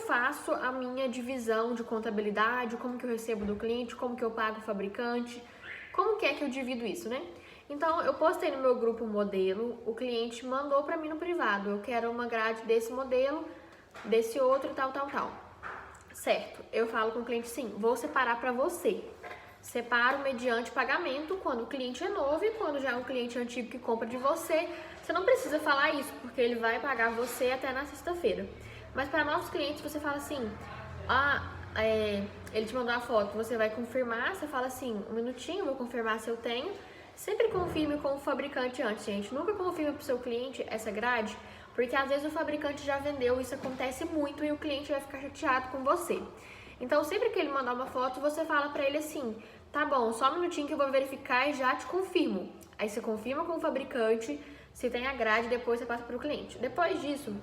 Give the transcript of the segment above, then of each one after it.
faço a minha divisão de contabilidade, como que eu recebo do cliente, como que eu pago o fabricante, como que é que eu divido isso, né? Então, eu postei no meu grupo modelo, o cliente mandou para mim no privado, eu quero uma grade desse modelo, desse outro, tal. Certo, eu falo com o cliente, sim, vou separar para você. Separo mediante pagamento quando o cliente é novo e quando já é um cliente antigo que compra de você. Você não precisa falar isso, porque ele vai pagar você até na sexta-feira. Mas para novos clientes, você fala assim, ele te mandou a foto, você vai confirmar, você fala assim, um minutinho, vou confirmar se eu tenho. Sempre confirme com o fabricante antes, gente. Nunca confirme para o seu cliente essa grade, porque às vezes o fabricante já vendeu, isso acontece muito e o cliente vai ficar chateado com você. Então, sempre que ele mandar uma foto, você fala pra ele assim, tá bom, só um minutinho que eu vou verificar e já te confirmo. Aí você confirma com o fabricante, se tem a grade, depois você passa pro cliente. Depois disso,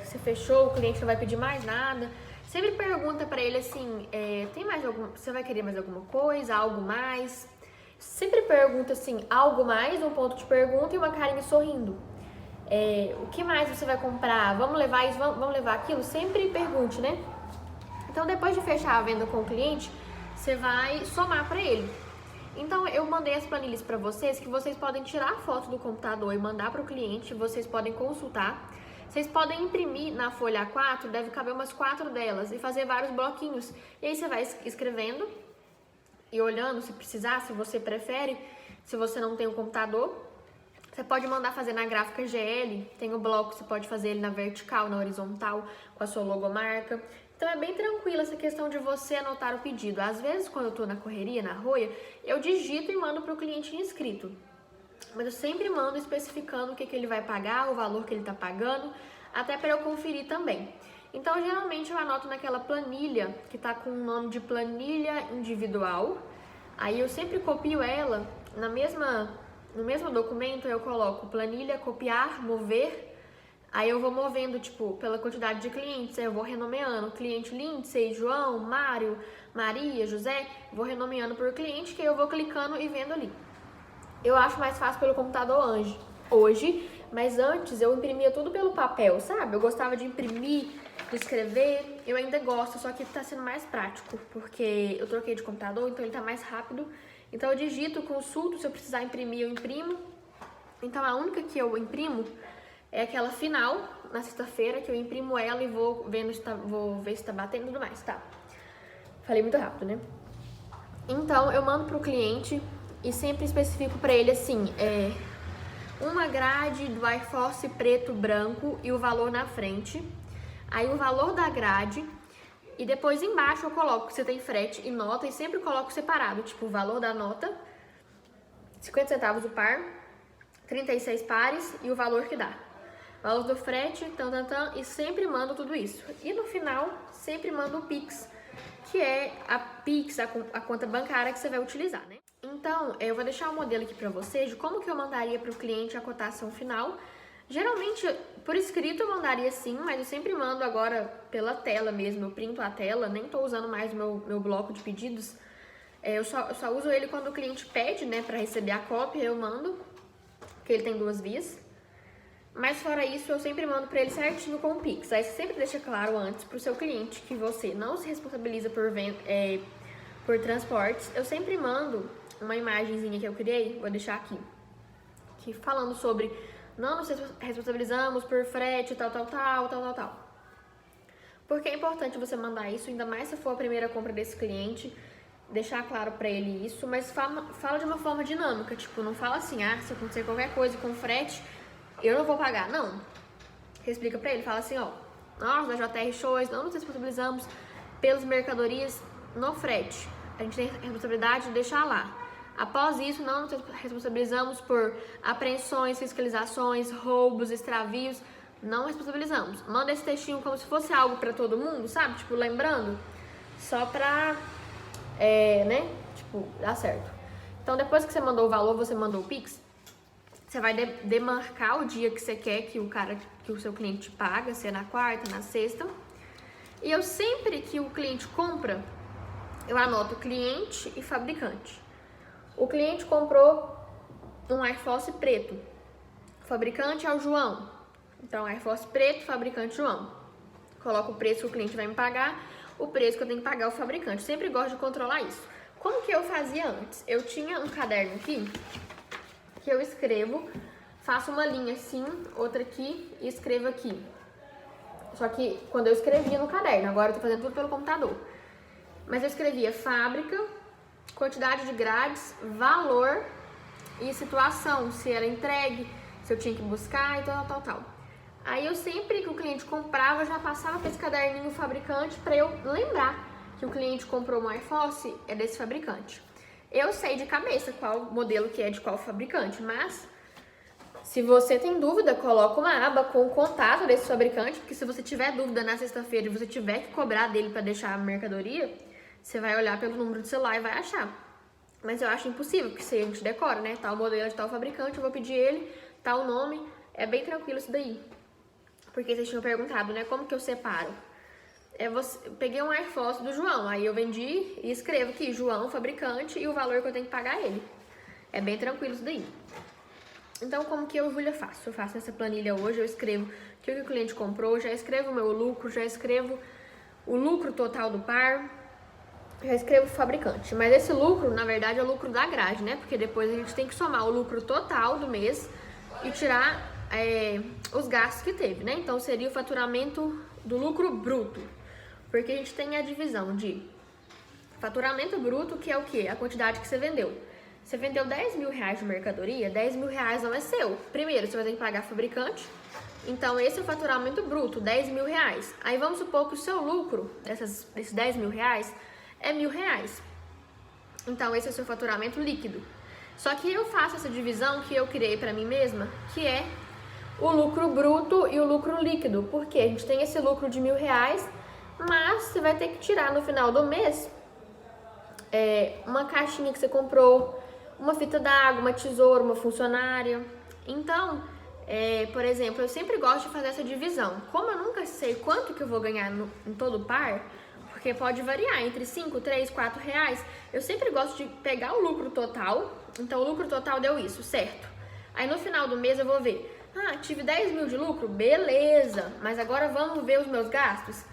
você fechou, o cliente não vai pedir mais nada. Sempre pergunta pra ele assim, tem mais alguma, você vai querer mais alguma coisa, algo mais? Sempre pergunta assim, algo mais, um ponto de pergunta e uma carinha sorrindo. O que mais você vai comprar? Vamos levar isso, vamos levar aquilo? Sempre pergunte, né? Então, depois de fechar a venda com o cliente, você vai somar para ele. Então, eu mandei as planilhas para vocês, que vocês podem tirar a foto do computador e mandar para o cliente, vocês podem consultar. Vocês podem imprimir na folha A4, deve caber umas 4 delas, e fazer vários bloquinhos. E aí você vai escrevendo e olhando, se precisar, se você prefere, se você não tem o computador. Você pode mandar fazer na gráfica GL, tem o bloco, você pode fazer ele na vertical, na horizontal, com a sua logomarca. Então é bem tranquila essa questão de você anotar o pedido. Às vezes, quando eu tô na correria, na roia, eu digito e mando para o cliente inscrito. Mas eu sempre mando especificando o que ele vai pagar, o valor que ele tá pagando, até para eu conferir também. Então, geralmente eu anoto naquela planilha, que tá com o nome de planilha individual. Aí eu sempre copio ela no mesmo documento, eu coloco planilha, copiar, mover. Aí eu vou movendo, tipo, pela quantidade de clientes, aí eu vou renomeando. Cliente Lindsay, João, Mário, Maria, José, vou renomeando por cliente, que eu vou clicando e vendo ali. Eu acho mais fácil pelo computador hoje, mas antes eu imprimia tudo pelo papel, sabe? Eu gostava de imprimir, de escrever, eu ainda gosto, só que tá sendo mais prático, porque eu troquei de computador, então ele tá mais rápido. Então eu digito, consulto, se eu precisar imprimir, eu imprimo. Então a única que eu imprimo é aquela final, na sexta-feira, que eu imprimo ela e vou ver se tá batendo e tudo mais, tá? Falei muito rápido, né? Então, eu mando pro cliente e sempre especifico pra ele assim, uma grade do Air Force preto, branco e o valor na frente. Aí o valor da grade e depois embaixo eu coloco que você tem frete e nota e sempre coloco separado, tipo o valor da nota, 50 centavos o par, 36 pares e o valor que dá. Valor do frete, e sempre mando tudo isso. E no final, sempre mando o Pix, que é a Pix, a conta bancária que você vai utilizar, né? Então, eu vou deixar o modelo aqui pra vocês de como que eu mandaria pro cliente a cotação final. Geralmente, por escrito eu mandaria sim, mas eu sempre mando agora pela tela mesmo, eu printo a tela, nem tô usando mais o meu bloco de pedidos. Eu só uso ele quando o cliente pede, né, pra receber a cópia, eu mando, porque ele tem 2 vias. Mas fora isso, eu sempre mando pra ele certinho com o Pix. Aí você sempre deixa claro antes pro seu cliente que você não se responsabiliza por transportes. Eu sempre mando uma imagenzinha que eu criei, vou deixar aqui, que falando sobre não nos responsabilizamos por frete, tal. Porque é importante você mandar isso, ainda mais se for a primeira compra desse cliente, deixar claro pra ele isso, mas fala de uma forma dinâmica, tipo, não fala assim, se acontecer qualquer coisa com frete, eu não vou pagar, não. Você explica pra ele, fala assim, nós da JR Shows não nos responsabilizamos pelas mercadorias no frete. A gente tem a responsabilidade de deixar lá. Após isso, não nos responsabilizamos por apreensões, fiscalizações, roubos, extravios. Não responsabilizamos. Manda esse textinho como se fosse algo pra todo mundo, sabe? Tipo, lembrando, só pra, né? Tipo, dar certo. Então, depois que você mandou o valor, você mandou o Pix, você vai demarcar o dia que você quer que o seu cliente paga, se é na quarta, na sexta. E eu sempre que o cliente compra, eu anoto cliente e fabricante. O cliente comprou um Air Force preto. O fabricante é o João. Então, Air Force preto, fabricante João. coloco o preço que o cliente vai me pagar, o preço que eu tenho que pagar ao fabricante. Sempre gosto de controlar isso. Como que eu fazia antes? Eu tinha um caderno aqui, que eu escrevo, faço uma linha assim, outra aqui e escrevo aqui. Só que quando eu escrevia no caderno, agora eu tô fazendo tudo pelo computador. Mas eu escrevia fábrica, quantidade de grades, valor e situação, se era entregue, se eu tinha que buscar e tal. Aí eu sempre que o cliente comprava, já passava para esse caderninho fabricante para eu lembrar que o cliente comprou uma Air Force é desse fabricante. Eu sei de cabeça qual modelo que é de qual fabricante, mas se você tem dúvida, coloca uma aba com o contato desse fabricante, porque se você tiver dúvida na sexta-feira e você tiver que cobrar dele para deixar a mercadoria, você vai olhar pelo número de celular e vai achar. Mas eu acho impossível, porque se a gente decora, né? Tal modelo de tal fabricante, eu vou pedir ele, tal nome, é bem tranquilo isso daí. Porque vocês tinham perguntado, né? Como que eu separo? Eu peguei um Air Force do João, aí eu vendi e escrevo aqui, João, fabricante, e o valor que eu tenho que pagar a ele. É bem tranquilo isso daí. Então, como que eu, Júlia, faço? Eu faço essa planilha hoje, eu escrevo o que o cliente comprou, já escrevo o meu lucro, já escrevo o lucro total do par, já escrevo o fabricante. Mas esse lucro, na verdade, é o lucro da grade, né? Porque depois a gente tem que somar o lucro total do mês e tirar os gastos que teve, né? Então, seria o faturamento do lucro bruto. Porque a gente tem a divisão de faturamento bruto, que é o quê? A quantidade que você vendeu. Você vendeu 10 mil reais de mercadoria, 10 mil reais não é seu. Primeiro, você vai ter que pagar fabricante. Então, esse é o faturamento bruto, 10 mil reais. Aí, vamos supor que o seu lucro, desses 10 mil reais, é 1.000 reais. Então, esse é o seu faturamento líquido. Só que eu faço essa divisão que eu criei pra mim mesma, que é o lucro bruto e o lucro líquido. Porque a gente tem esse lucro de 1.000 reais, mas você vai ter que tirar no final do mês uma caixinha que você comprou, uma fita d'água, uma tesoura, uma funcionária. Então, por exemplo, eu sempre gosto de fazer essa divisão. Como eu nunca sei quanto que eu vou ganhar em todo par, porque pode variar entre 5, 3, 4 reais, eu sempre gosto de pegar o lucro total. Então, o lucro total deu isso, certo? Aí, no final do mês, eu vou ver. Tive 10 mil de lucro? Beleza. Mas agora vamos ver os meus gastos.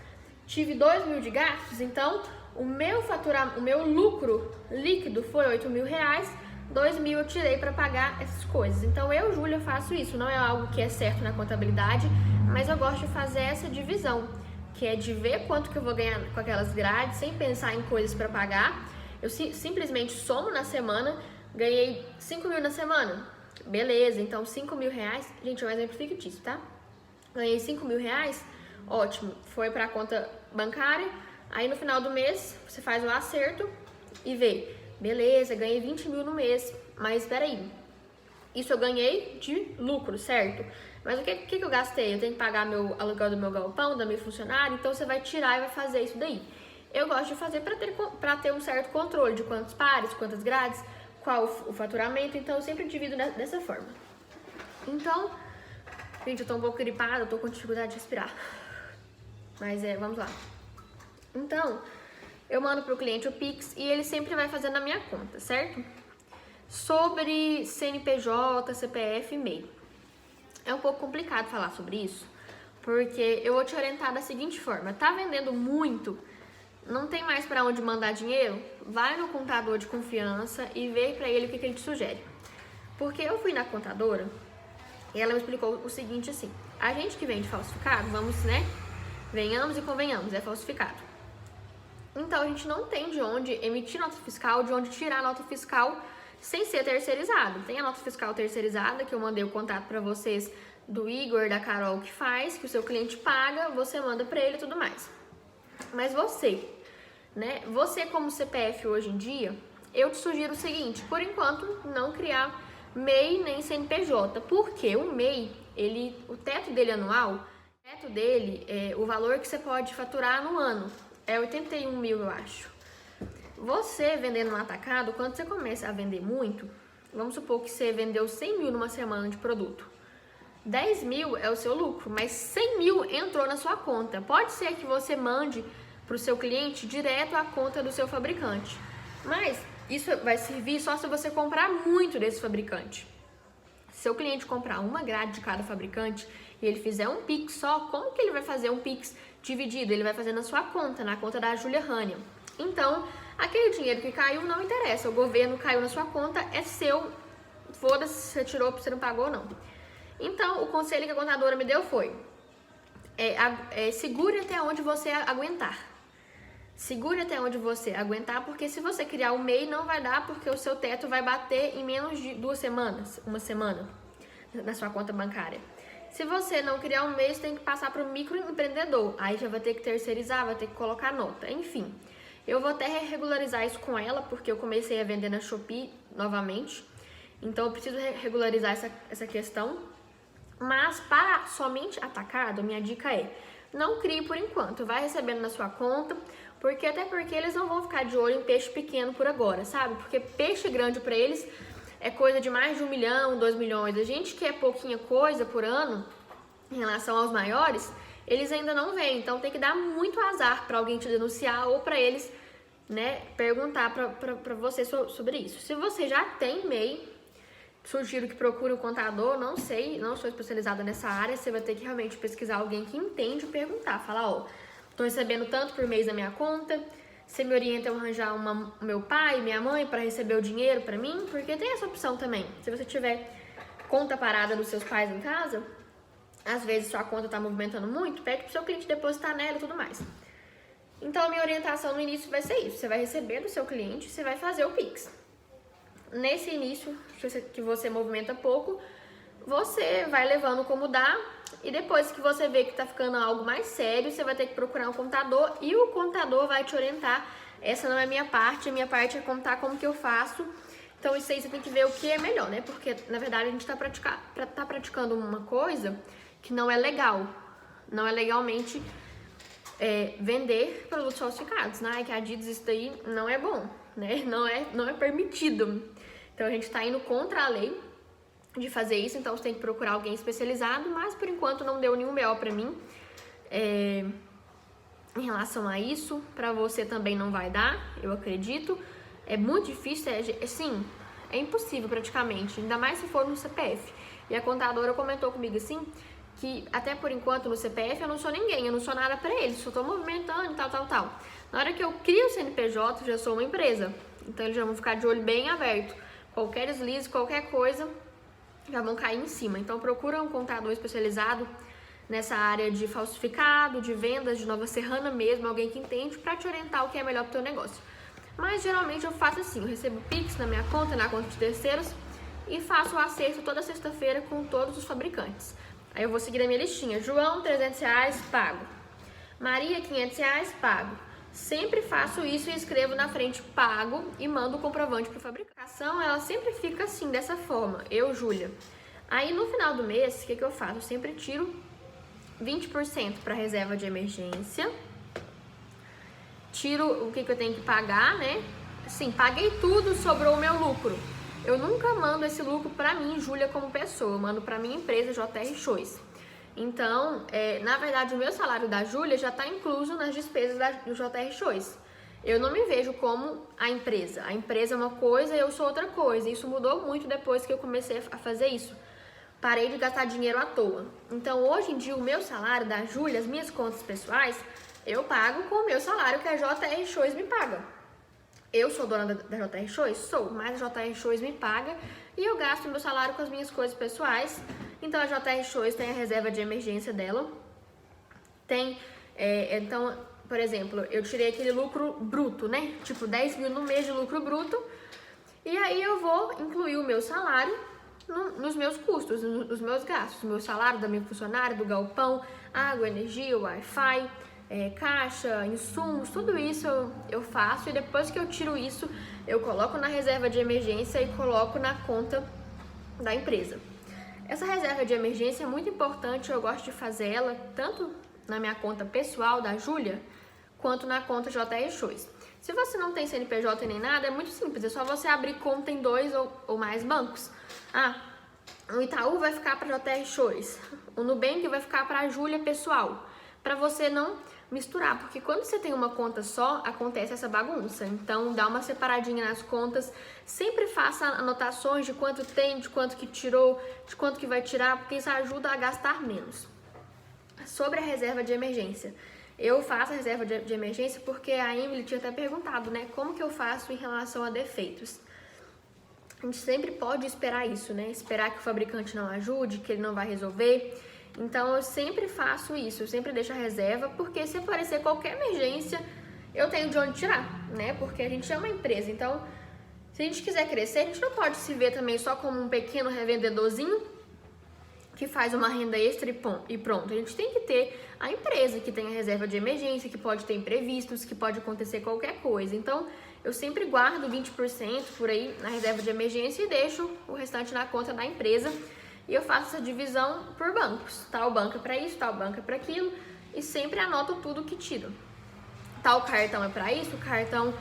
Tive 2 mil de gastos, então o meu lucro líquido foi 8 mil reais, 2 mil eu tirei para pagar essas coisas. Então eu, Júlia, faço isso. Não é algo que é certo na contabilidade, mas eu gosto de fazer essa divisão, que é de ver quanto que eu vou ganhar com aquelas grades, sem pensar em coisas para pagar. Eu simplesmente somo na semana, ganhei 5 mil na semana, beleza, então 5 mil reais, gente, é um exemplo fictício, tá? Ganhei 5 mil reais, ótimo, foi para a conta bancária, aí no final do mês você faz o acerto e vê, beleza, ganhei 20 mil no mês, mas espera aí, isso eu ganhei de lucro, certo? Mas o que eu gastei? Eu tenho que pagar meu aluguel do meu galpão, da minha funcionária, então você vai tirar e vai fazer isso daí. Eu gosto de fazer para ter um certo controle de quantos pares, quantas grades, qual o faturamento, então eu sempre divido dessa forma. Então, gente, eu tô um pouco gripada, eu tô com dificuldade de respirar. Mas vamos lá. Então, eu mando pro cliente o Pix e ele sempre vai fazer na minha conta, certo? Sobre CNPJ, CPF e MEI. É um pouco complicado falar sobre isso, porque eu vou te orientar da seguinte forma. Tá vendendo muito, não tem mais para onde mandar dinheiro? Vai no contador de confiança e vê para ele o que ele te sugere. Porque eu fui na contadora e ela me explicou o seguinte assim, a gente que vende falsificado, venhamos e convenhamos, é falsificado. Então a gente não tem de onde emitir nota fiscal, de onde tirar nota fiscal sem ser terceirizado. Tem a nota fiscal terceirizada, que eu mandei o contato para vocês do Igor, da Carol, que faz, que o seu cliente paga, você manda para ele e tudo mais. Mas você, né? Você como CPF hoje em dia, eu te sugiro o seguinte, por enquanto, não criar MEI nem CNPJ, porque o MEI, o teto dele anual, o valor que você pode faturar no ano, é 81 mil, eu acho. Você vendendo no atacado, quando você começa a vender muito, vamos supor que você vendeu 100 mil numa semana de produto. 10 mil é o seu lucro, mas 100 mil entrou na sua conta. Pode ser que você mande para o seu cliente direto à conta do seu fabricante. Mas isso vai servir só se você comprar muito desse fabricante. Se seu cliente comprar uma grade de cada fabricante e ele fizer um Pix só, como que ele vai fazer um Pix dividido? Ele vai fazer na sua conta, na conta da Júlia Hania. Então, aquele dinheiro que caiu não interessa, o governo caiu na sua conta, é seu, foda-se se você tirou, você não pagou, não. Então, o conselho que a contadora me deu foi, segure até onde você aguentar. Segure até onde você aguentar, porque se você criar um MEI, não vai dar, porque o seu teto vai bater em menos de 2 semanas, uma semana, na sua conta bancária. Se você não criar um MEI, você tem que passar para o microempreendedor. Aí já vai ter que terceirizar, vai ter que colocar nota, enfim. Eu vou até regularizar isso com ela, porque eu comecei a vender na Shopee novamente. Então eu preciso regularizar essa questão. Mas para somente atacado, minha dica é, não crie por enquanto, vai recebendo na sua conta, até porque eles não vão ficar de olho em peixe pequeno por agora, sabe? Porque peixe grande para eles é coisa de mais de 1 milhão, 2 milhões. A gente que é pouquinha coisa por ano, em relação aos maiores, eles ainda não veem. Então tem que dar muito azar para alguém te denunciar ou para eles, né, perguntar para você sobre isso. Se você já tem MEI, sugiro que procure um contador, não sei, não sou especializada nessa área, você vai ter que realmente pesquisar alguém que entende e perguntar, falar, ó, tô recebendo tanto por mês na minha conta, você me orienta a arranjar meu pai, minha mãe para receber o dinheiro para mim, porque tem essa opção também. Se você tiver conta parada dos seus pais em casa, às vezes sua conta tá movimentando muito, pede pro seu cliente depositar nela e tudo mais. Então a minha orientação no início vai ser isso, você vai receber do seu cliente, você vai fazer o Pix. Nesse início, que você movimenta pouco, você vai levando como dá, e depois que você vê que tá ficando algo mais sério, você vai ter que procurar um contador, e o contador vai te orientar. Essa não é a minha parte é contar como que eu faço. Então isso aí você tem que ver o que é melhor, né? Porque, na verdade, a gente tá praticando uma coisa que não é legal. Não é legalmente vender produtos falsificados, né? Que a Adidas, isso daí não é bom, né? Não é permitido. Então a gente tá indo contra a lei de fazer isso, então você tem que procurar alguém especializado, mas por enquanto não deu nenhum BO pra mim em relação a isso. Pra você também não vai dar, eu acredito. É muito difícil, assim, é impossível praticamente, ainda mais se for no CPF. E a contadora comentou comigo assim, que até por enquanto no CPF eu não sou ninguém, eu não sou nada pra eles, só tô movimentando e tal. Na hora que eu crio o CNPJ, eu já sou uma empresa, então eles já vão ficar de olho bem aberto. Qualquer deslize, qualquer coisa, já vão cair em cima. Então procura um contador especializado nessa área de falsificado, de vendas, de Nova Serrana mesmo, alguém que entende para te orientar o que é melhor pro teu negócio. Mas geralmente eu faço assim, eu recebo Pix na minha conta, na conta de terceiros, e faço o acerto toda sexta-feira com todos os fabricantes. Aí eu vou seguir a minha listinha. João, R$300, pago. Maria, R$500, pago. Sempre faço isso e escrevo na frente pago e mando o comprovante para o fabricante. A ação, ela sempre fica assim, dessa forma. Eu, Júlia. Aí no final do mês, o que eu faço? Eu sempre tiro 20% para reserva de emergência. Tiro o que eu tenho que pagar, né? Assim, paguei tudo, sobrou o meu lucro. Eu nunca mando esse lucro para mim, Júlia, como pessoa. Eu mando para minha empresa, JR Shows. Então, na verdade, o meu salário da Júlia já está incluso nas despesas do JR Shows. Eu não me vejo como a empresa. A empresa é uma coisa e eu sou outra coisa. Isso mudou muito depois que eu comecei a fazer isso. Parei de gastar dinheiro à toa. Então, hoje em dia, o meu salário da Júlia, as minhas contas pessoais, eu pago com o meu salário que a JR Shows me paga. Eu sou dona da JR Shows? Sou, mas a JR Shows me paga e eu gasto meu salário com as minhas coisas pessoais. Então a JR Shows tem a reserva de emergência dela. Então, por exemplo, eu tirei aquele lucro bruto, né? Tipo 10 mil no mês de lucro bruto. E aí eu vou incluir o meu salário nos meus custos, nos meus gastos. O meu salário da minha funcionária, do galpão, água, energia, Wi-Fi, caixa, insumos, tudo isso eu faço. E depois que eu tiro isso, eu coloco na reserva de emergência e coloco na conta da empresa. Essa reserva de emergência é muito importante, eu gosto de fazer ela tanto na minha conta pessoal da Júlia, quanto na conta JR Shows. Se você não tem CNPJ nem nada, é muito simples, é só você abrir conta em 2 ou mais bancos. O Itaú vai ficar para JR Shows, o Nubank vai ficar para a Júlia pessoal, para você não misturar, porque quando você tem uma conta só, acontece essa bagunça. Então, dá uma separadinha nas contas, sempre faça anotações de quanto tem, de quanto que tirou, de quanto que vai tirar, porque isso ajuda a gastar menos. sobre a reserva de emergência. Eu faço a reserva de emergência porque a Emily tinha até perguntado, né? Como que eu faço em relação a defeitos? A gente sempre pode esperar isso, né? Esperar que o fabricante não ajude, que ele não vai resolver. Então, eu sempre faço isso, eu sempre deixo a reserva, porque se aparecer qualquer emergência, eu tenho de onde tirar, né? Porque a gente é uma empresa, então, se a gente quiser crescer, a gente não pode se ver também só como um pequeno revendedorzinho que faz uma renda extra e pronto. A gente tem que ter a empresa que tem a reserva de emergência, que pode ter imprevistos, que pode acontecer qualquer coisa. Então, eu sempre guardo 20% por aí na reserva de emergência e deixo o restante na conta da empresa. E eu faço essa divisão por bancos. Tal banco é para isso, tal banco é para aquilo. E sempre anoto tudo que tiro. Tal cartão é para isso, o cartão...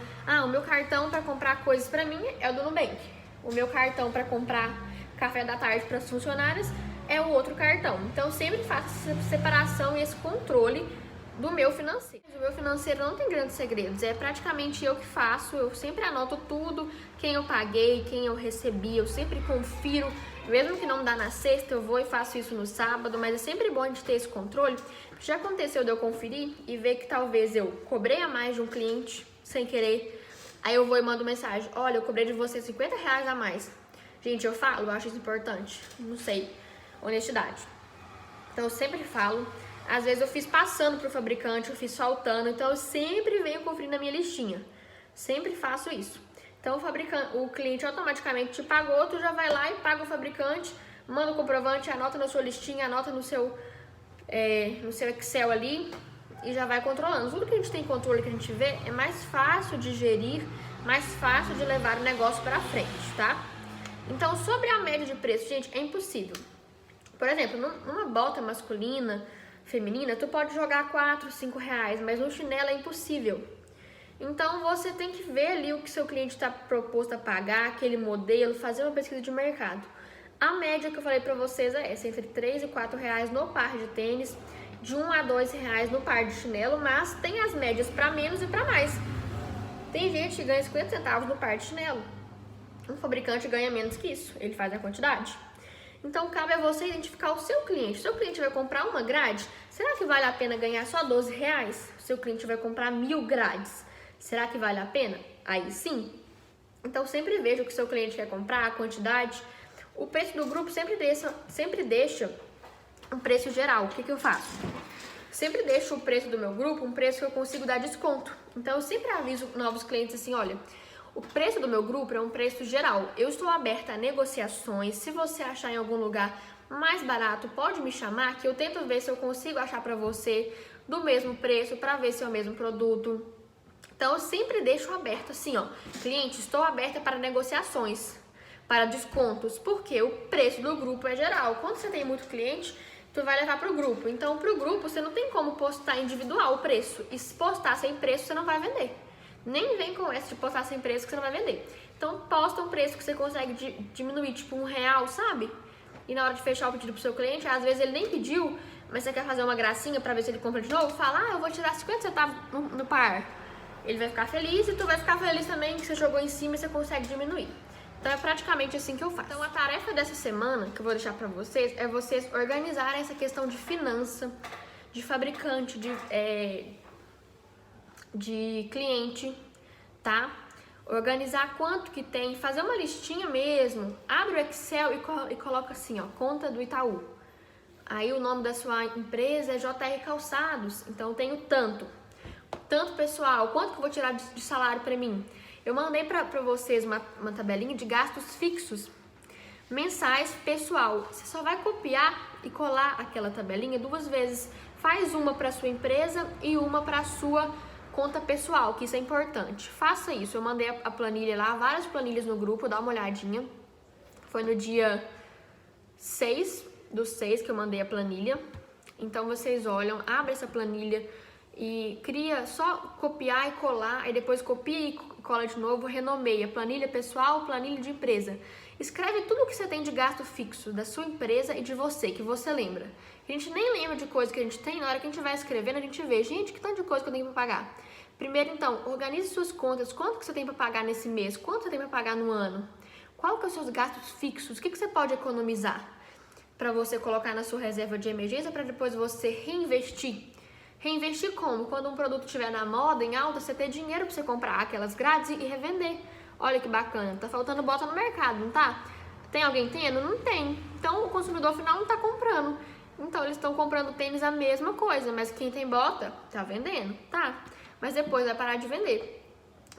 o meu cartão para comprar coisas para mim é o do Nubank. O meu cartão para comprar café da tarde para as funcionárias é o outro cartão. Então, eu sempre faço essa separação e esse controle do meu financeiro. O meu financeiro não tem grandes segredos, é praticamente eu que faço, eu sempre anoto tudo, quem eu paguei, quem eu recebi, eu sempre confiro, mesmo que não dá na sexta, eu vou e faço isso no sábado, mas é sempre bom a gente ter esse controle. Já aconteceu de eu conferir e ver que talvez eu cobrei a mais de um cliente, sem querer, aí eu vou e mando mensagem, olha, eu cobrei de você R$50 a mais. Gente, eu falo, eu acho isso importante, não sei, honestidade. Então, eu sempre falo. Às vezes eu fiz passando pro fabricante, eu fiz faltando, então eu sempre venho conferir na minha listinha. Sempre faço isso. Então o cliente automaticamente te pagou, tu já vai lá e paga o fabricante, manda o comprovante, anota na sua listinha, anota no seu Excel ali e já vai controlando. Tudo que a gente tem controle, que a gente vê, é mais fácil de gerir, mais fácil de levar o negócio pra frente, tá? Então, sobre a média de preço, gente, é impossível. Por exemplo, numa bota masculina, feminina, tu pode jogar R$4, R$5, mas no chinelo é impossível. Então, você tem que ver ali o que seu cliente está proposto a pagar, aquele modelo, fazer uma pesquisa de mercado. A média que eu falei pra vocês é essa, entre R$3 e R$4 no par de tênis, de R$1 a R$2 no par de chinelo, mas tem as médias para menos e para mais. Tem gente que ganha 50 centavos no par de chinelo. Um fabricante ganha menos que isso, ele faz a quantidade. Então, cabe a você identificar o seu cliente. Seu cliente vai comprar uma grade, será que vale a pena ganhar só R$12? Seu cliente vai comprar 1000 grades, será que vale a pena? Aí sim. Então, sempre veja o que seu cliente quer comprar, a quantidade. O preço do grupo sempre deixa um preço geral. O que eu faço? Sempre deixo o preço do meu grupo um preço que eu consigo dar desconto. Então, eu sempre aviso novos clientes assim, olha... O preço do meu grupo é um preço geral. Eu estou aberta a negociações. Se você achar em algum lugar mais barato, pode me chamar que eu tento ver se eu consigo achar para você do mesmo preço, para ver se é o mesmo produto. Então, eu sempre deixo aberto assim, ó. Cliente, estou aberta para negociações, para descontos, porque o preço do grupo é geral. Quando você tem muito cliente, tu vai levar para o grupo. Então, para o grupo, você não tem como postar individual o preço. E se postar sem preço, você não vai vender. Nem vem com essa de postar sem preço que você não vai vender. Então, posta um preço que você consegue diminuir, tipo R$1, sabe? E na hora de fechar o pedido pro seu cliente, às vezes ele nem pediu, mas você quer fazer uma gracinha pra ver se ele compra de novo, fala, eu vou tirar 50 centavos no par. Ele vai ficar feliz e tu vai ficar feliz também que você jogou em cima e você consegue diminuir. Então, é praticamente assim que eu faço. Então, a tarefa dessa semana, que eu vou deixar pra vocês, é vocês organizarem essa questão de finança, de fabricante, de cliente, tá? Organizar quanto que tem, fazer uma listinha mesmo, abre o Excel e coloca assim, ó, conta do Itaú. Aí o nome da sua empresa é JR Calçados, então eu tenho tanto pessoal, quanto que eu vou tirar de salário pra mim? Eu mandei pra vocês uma tabelinha de gastos fixos, mensais, pessoal. Você só vai copiar e colar aquela tabelinha 2 vezes. Faz uma pra sua empresa e uma pra sua conta pessoal, que isso é importante. Faça isso. Eu mandei a planilha lá, várias planilhas no grupo, dá uma olhadinha. Foi no dia 6/6 que eu mandei a planilha. Então, vocês olham, abre essa planilha e cria, só copiar e colar, aí depois copia e cola de novo, renomeia planilha pessoal, planilha de empresa. Escreve tudo que você tem de gasto fixo da sua empresa e de você, que você lembra. A gente nem lembra de coisa que a gente tem, na hora que a gente vai escrevendo, a gente vê, gente, que tanto de coisa que eu tenho pra pagar. Primeiro, então, organize suas contas, quanto que você tem pra pagar nesse mês, quanto você tem pra pagar no ano, qual que são os seus gastos fixos, o que você pode economizar, para você colocar na sua reserva de emergência para depois você reinvestir. Reinvestir como? Quando um produto estiver na moda, em alta, você ter dinheiro para você comprar aquelas grades e revender. Olha que bacana, tá faltando bota no mercado, não tá? Tem alguém tendo? Não tem. Então o consumidor final não tá comprando. Então eles estão comprando tênis a mesma coisa, mas quem tem bota tá vendendo, tá? Mas depois vai parar de vender.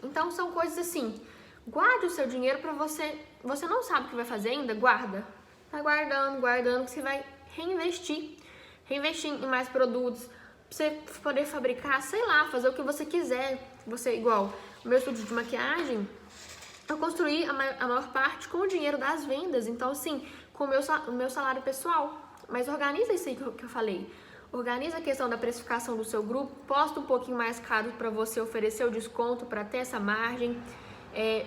Então são coisas assim. Guarde o seu dinheiro para você. Você não sabe o que vai fazer ainda? Guarda. Tá guardando que você vai reinvestir. Reinvestir em mais produtos. Pra você poder fabricar, sei lá, fazer o que você quiser. Você, igual o meu estúdio de maquiagem, eu construí a maior parte com o dinheiro das vendas. Então, assim, com o meu salário pessoal. Mas organiza isso aí que eu falei. Organiza a questão da precificação do seu grupo. Posta um pouquinho mais caro para você oferecer o desconto para ter essa margem.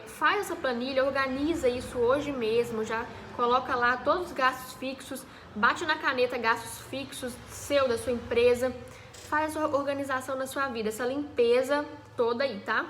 Faz essa planilha, organiza isso hoje mesmo. Já coloca lá todos os gastos fixos. Bate na caneta gastos fixos seu, da sua empresa. Faz essa organização na sua vida, essa limpeza toda aí, tá?